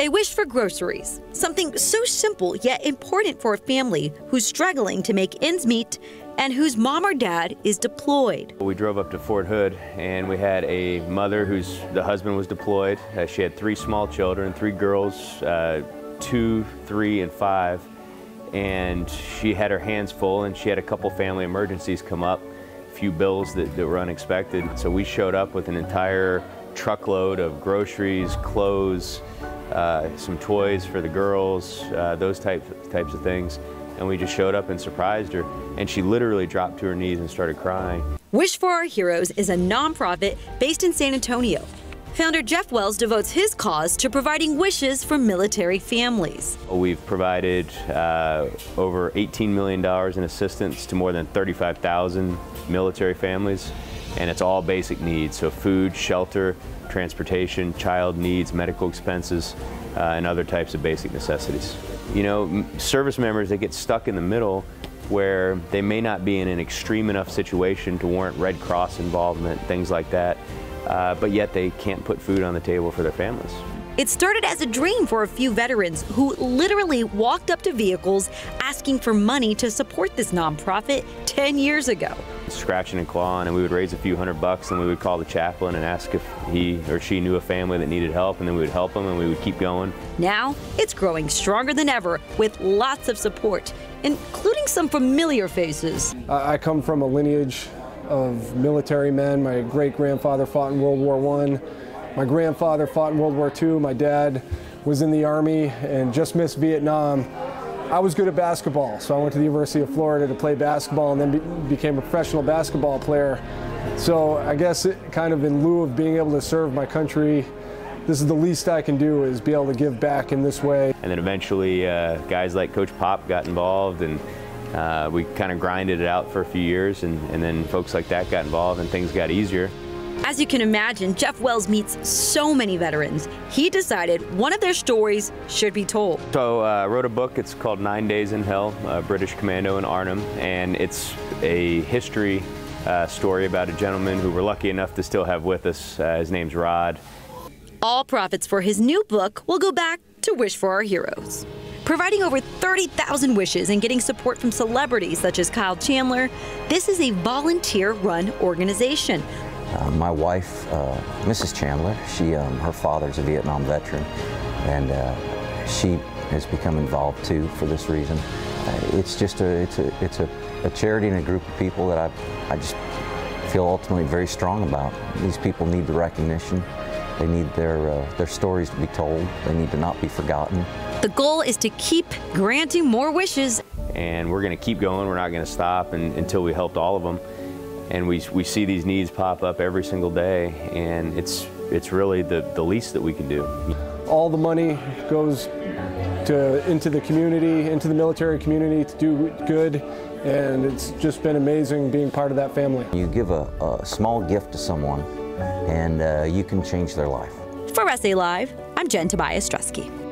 A wish for groceries, something so simple yet important for a family who's struggling to make ends meet and whose mom or dad is deployed. We drove up to Fort Hood and we had a mother the husband was deployed. She had 3 small children, 3 girls, 2, 3, and 5. And she had her hands full and she had a couple family emergencies come up, a few bills that were unexpected. So we showed up with an entire truckload of groceries, clothes, some toys for the girls, those types of things. And we just showed up and surprised her. And she literally dropped to her knees and started crying. Wish for Our Heroes is a nonprofit based in San Antonio. Founder Jeff Wells devotes his cause to providing wishes for military families. We've provided over $18 million in assistance to more than 35,000 military families. And it's all basic needs, so food, shelter, transportation, child needs, medical expenses, and other types of basic necessities. You know, service members, they get stuck in the middle where they may not be in an extreme enough situation to warrant Red Cross involvement, things like that, but yet they can't put food on the table for their families. It started as a dream for a few veterans who literally walked up to vehicles asking for money to support this nonprofit 10 years ago. Scratching and clawing, and we would raise a few $100 and we would call the chaplain and ask if he or she knew a family that needed help, and then we would help them and we would keep going. Now it's growing stronger than ever with lots of support, including some familiar faces. I come from a lineage of military men. My great-grandfather fought in World War I. My grandfather fought in World War II. My dad was in the Army and just missed Vietnam. I was good at basketball, so I went to the University of Florida to play basketball and then became a professional basketball player. So I guess kind of in lieu of being able to serve my country, this is the least I can do, is be able to give back in this way. And then eventually guys like Coach Pop got involved, and we kind of grinded it out for a few years, and then folks like that got involved and things got easier. As you can imagine, Jeff Wells meets so many veterans. He decided one of their stories should be told. So I wrote a book. It's called 9 Days in Hell, British Commando in Arnhem, and it's a history story about a gentleman who we're lucky enough to still have with us. His name's Rod. All profits for his new book will go back to Wish for Our Heroes. Providing over 30,000 wishes and getting support from celebrities such as Kyle Chandler, this is a volunteer-run organization. My wife, Mrs. Chandler, her father's a Vietnam veteran, and she has become involved too for this reason. It's just a charity and a group of people that I just feel ultimately very strong about. These people need the recognition. They need their stories to be told. They need to not be forgotten. The goal is to keep granting more wishes. And we're going to keep going. We're not going to stop until we helped all of them. And we see these needs pop up every single day, and it's really the least that we can do. All the money goes into the community, into the military community to do good, and it's just been amazing being part of that family. You give a small gift to someone, and you can change their life. For SA Live, I'm Jen Tobias-Strusky.